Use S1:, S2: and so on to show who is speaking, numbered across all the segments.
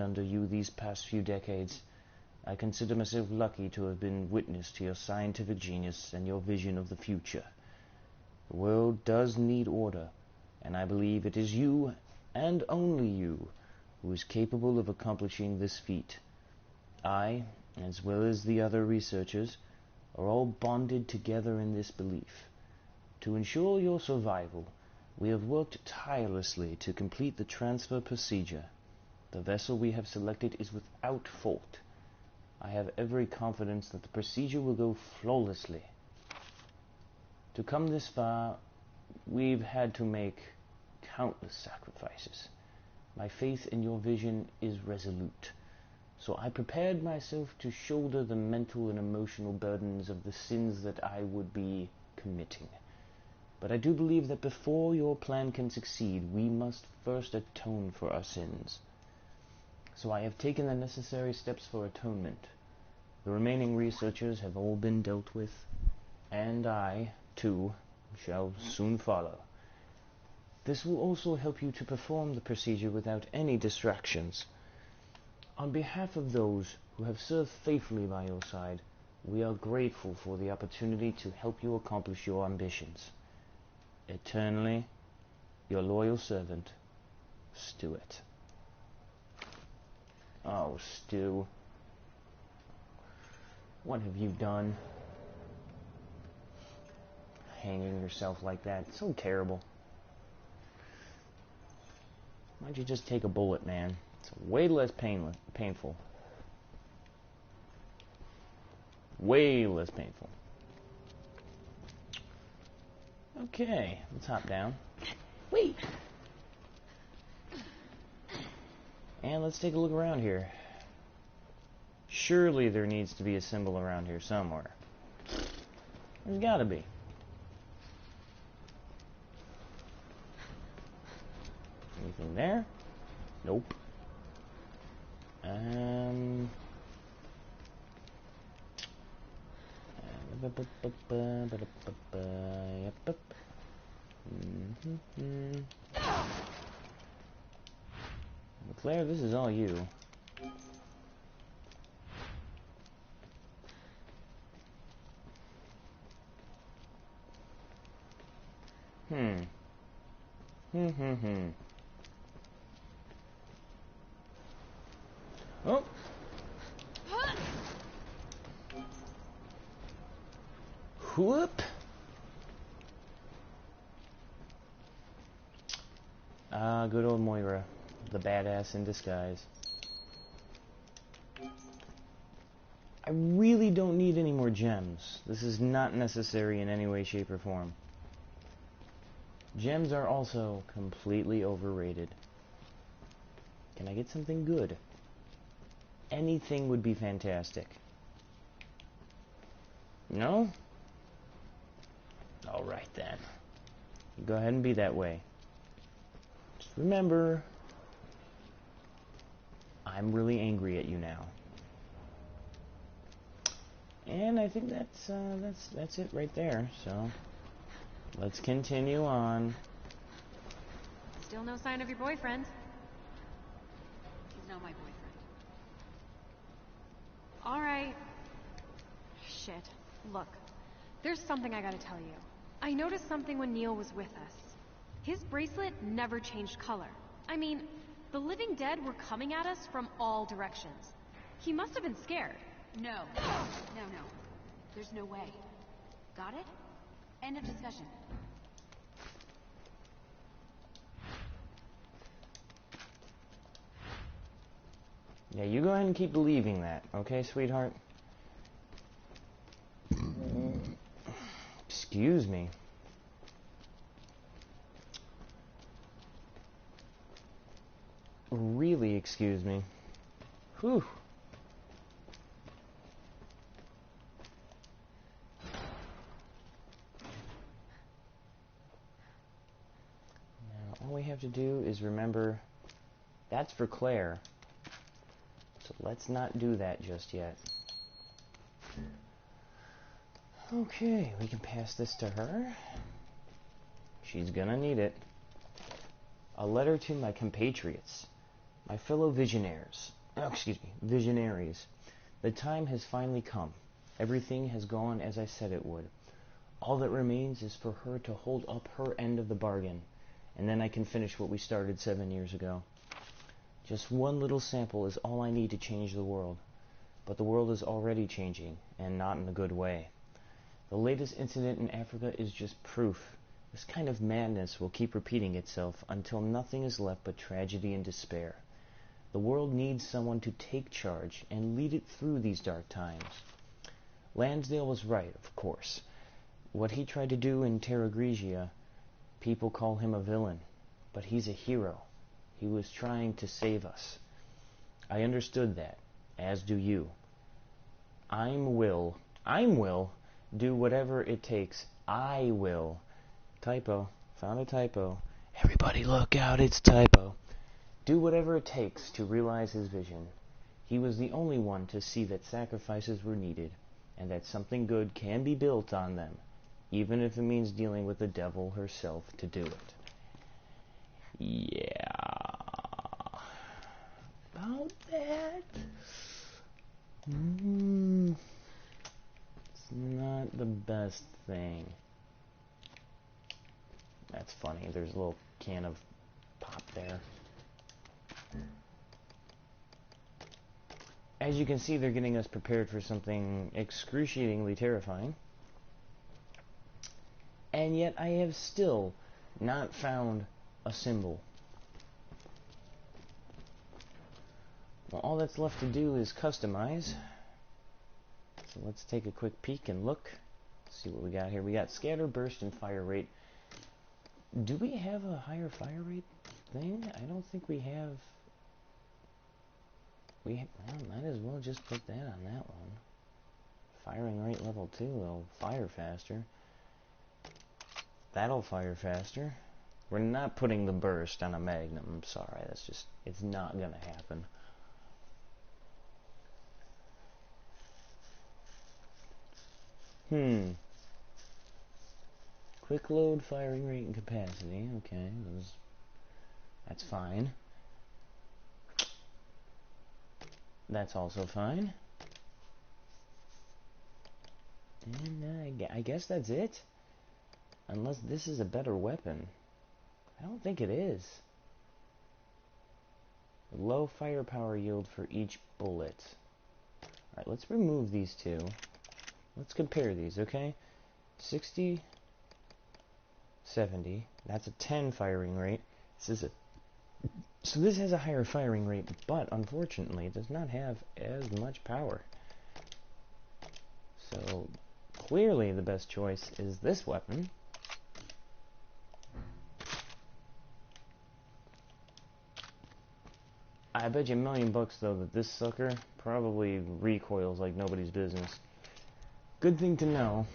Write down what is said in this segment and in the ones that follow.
S1: under you these past few decades. I consider myself lucky to have been witness to your scientific genius and your vision of the future. The world does need order, and I believe it is you, and only you, who is capable of accomplishing this feat. I, as well as the other researchers, are all bonded together in this belief. To ensure your survival, we have worked tirelessly to complete the transfer procedure. The vessel we have selected is without fault. I have every confidence that the procedure will go flawlessly. To come this far, we've had to make countless sacrifices. My faith in your vision is resolute, so I prepared myself to shoulder the mental and emotional burdens of the sins that I would be committing. But I do believe that before your plan can succeed, we must first atone for our sins. So I have taken the necessary steps for atonement. The remaining researchers have all been dealt with, and I, too, shall soon follow. This will also help you to perform the procedure without any distractions. On behalf of those who have served faithfully by your side, we are grateful for the opportunity to help you accomplish your ambitions. Eternally, your loyal servant, Stuart. Oh, Stu. What have you done? Hanging yourself like that. So terrible. Why don't you just take a bullet, man? It's way less painful. Way less painful. Okay, let's hop down. Wait! And let's take a look around here. Surely there needs to be a symbol around here somewhere. There's gotta be. Anything there? Nope. Claire, this is all you. Oh. Whoop. Ah, good old Moira, the badass in disguise. I really don't need any more gems. This is not necessary in any way, shape, or form. Gems are also completely overrated. Can I get something good? Anything would be fantastic. No? Alright then. Go ahead and be that way. Just remember, I'm really angry at you now. And I think that's it right there, so let's continue on.
S2: Still no sign of your boyfriend. He's not my boyfriend. Alright. Shit. Look, there's something I gotta tell you. I noticed something when Neil was with us. His bracelet never changed color. I mean, the living dead were coming at us from all directions. He must have been scared.
S3: No. There's no way. Got it? End of discussion.
S1: Yeah, you go ahead and keep believing that, okay, sweetheart? Excuse me. Really, excuse me. Whew. Now, all we have to do is remember that's for Claire. So let's not do that just yet. Okay, we can pass this to her. She's gonna need it. A letter to my compatriots. My fellow visionaries, visionaries, the time has finally come. Everything has gone as I said it would. All that remains is for her to hold up her end of the bargain, and then I can finish what we started 7 years ago. Just one little sample is all I need to change the world. But the world is already changing, and not in a good way. The latest incident in Africa is just proof. This kind of madness will keep repeating itself until nothing is left but tragedy and despair. The world needs someone to take charge and lead it through these dark times. Lansdale was right, of course. What he tried to do in Terra Grigia, people call him a villain, but he's a hero. He was trying to save us. I understood that, as do you. I'm will, do whatever it takes. I will. Typo. Found a typo. Everybody look out, it's typo. Do whatever it takes to realize his vision. He was the only one to see that sacrifices were needed, and that something good can be built on them, even if it means dealing with the devil herself to do it. Yeah. About that? It's not the best thing. That's funny. There's a little can of pop there. As you can see, they're getting us prepared for something excruciatingly terrifying. And yet I have still not found a symbol. Well, all that's left to do is customize. So let's take a quick peek and look. See what we got here. We got scatter, burst, and fire rate. Do we have a higher fire rate thing? I don't think we have. Well, might as well just put that on that one. Firing rate level 2 will fire faster. That'll fire faster. We're not putting the burst on a Magnum. I'm sorry. That's just, it's not gonna happen. Quick load, firing rate, and capacity. Okay, that's fine. That's also fine. And I guess that's it. Unless this is a better weapon. I don't think it is. Low firepower yield for each bullet. Alright, let's remove these two. Let's compare these, okay? 60, 70. That's a 10 firing rate. So this has a higher firing rate, but unfortunately it does not have as much power. So clearly the best choice is this weapon. I bet you $1,000,000 though that this sucker probably recoils like nobody's business. Good thing to know.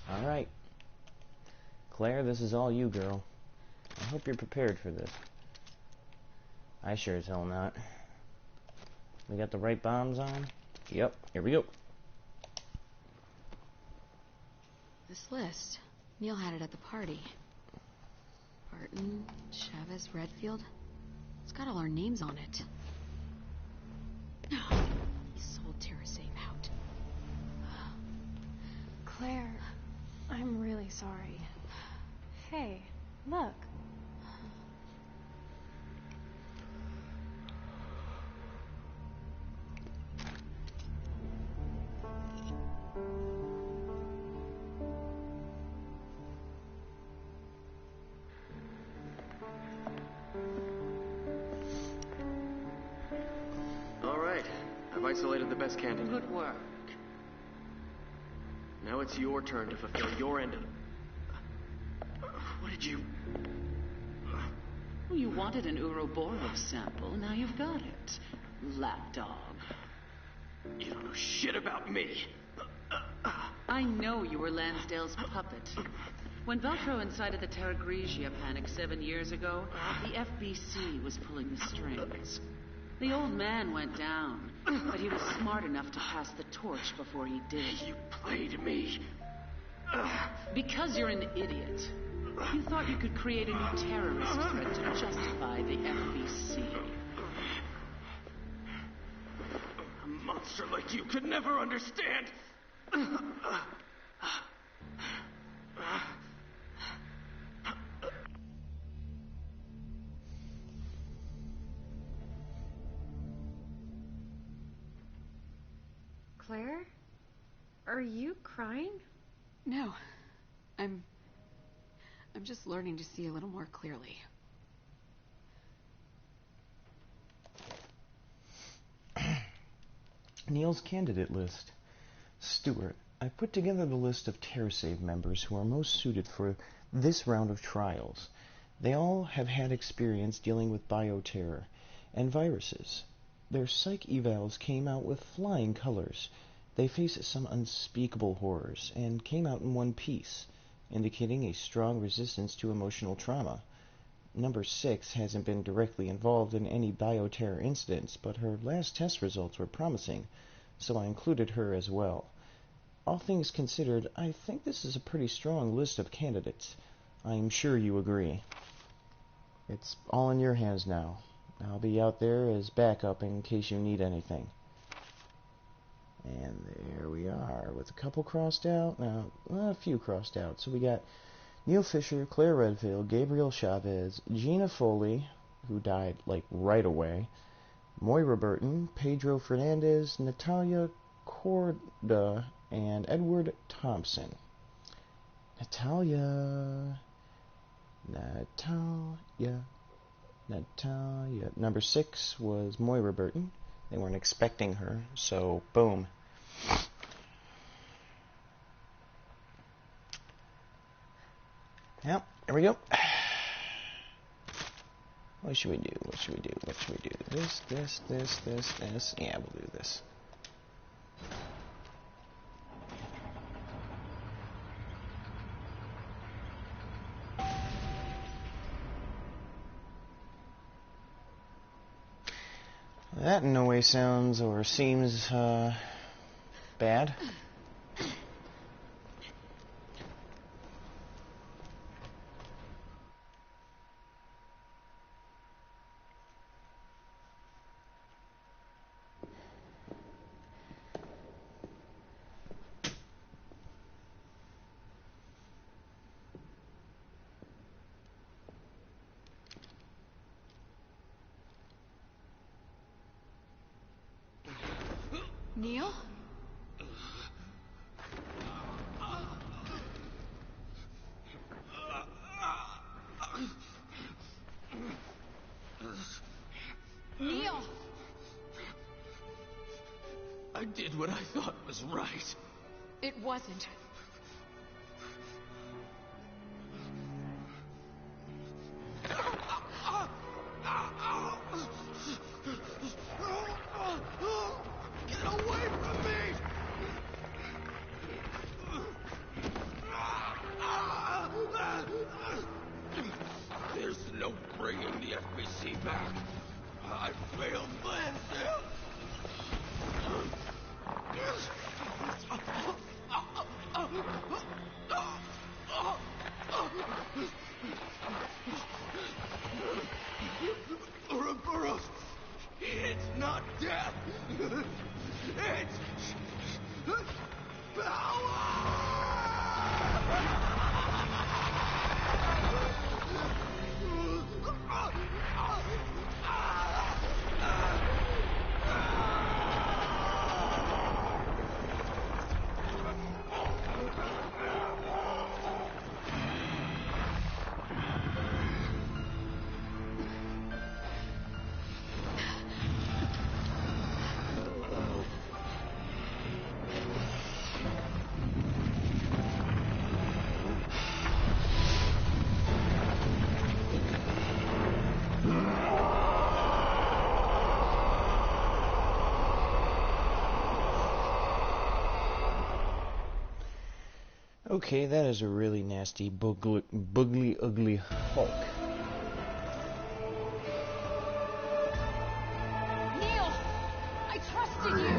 S1: Alright. Claire, this is all you, girl. I hope you're prepared for this. I sure as hell not. We got the right bombs on? Yep, here we go.
S3: This list. Neil had it at the party. Barton, Chavez, Redfield. It's got all our names on it. He sold Terra Safe out.
S2: Claire, I'm really sorry. Hey, look.
S4: All right, I've isolated the best candidate.
S5: Good work.
S4: Now it's your turn to fulfill your end of it. What did you...
S5: Well, you wanted an Ouroboros sample, now you've got it. Lapdog.
S4: You don't know shit about me.
S5: I know you were Lansdale's puppet. When Veltro incited the Terra Grigia panic 7 years ago, the FBC was pulling the strings. The old man went down, but he was smart enough to pass the torch before he did.
S4: You played me.
S5: Because you're an idiot. You thought you could create a new terrorist threat to justify the FBC.
S4: A monster like you could never understand.
S2: Claire? Are you crying?
S3: No. I'm just learning to see a little more clearly.
S1: Neil's candidate list. Stuart, I put together the list of TerraSave members who are most suited for this round of trials. They all have had experience dealing with bioterror and viruses. Their psych evals came out with flying colors. They face some unspeakable horrors and came out in one piece, indicating a strong resistance to emotional trauma. Number 6 hasn't been directly involved in any bioterror incidents, but her last test results were promising, so I included her as well. All things considered, I think this is a pretty strong list of candidates. I'm sure you agree. It's all in your hands now. I'll be out there as backup in case you need anything. And there we are, with a couple crossed out. Now, a few crossed out. So we got Neil Fisher, Claire Redfield, Gabriel Chavez, Gina Foley, who died, like, right away, Moira Burton, Pedro Fernandez, Natalia Corda, and Edward Thompson. Natalia. Number 6 was Moira Burton. They weren't expecting her, so boom. Yep, here we go. What should we do? This. Yeah, we'll do this. That in no way sounds or seems, bad.
S3: Neil? Neil!
S4: I did what I thought was right.
S3: It wasn't.
S4: Get away from me! There's no bringing the FBC back. I failed Lansdale. Ouroboros, it's not death. It's
S1: Okay, that is a really nasty, boogly, ugly Hulk.
S3: Neil! I trusted you!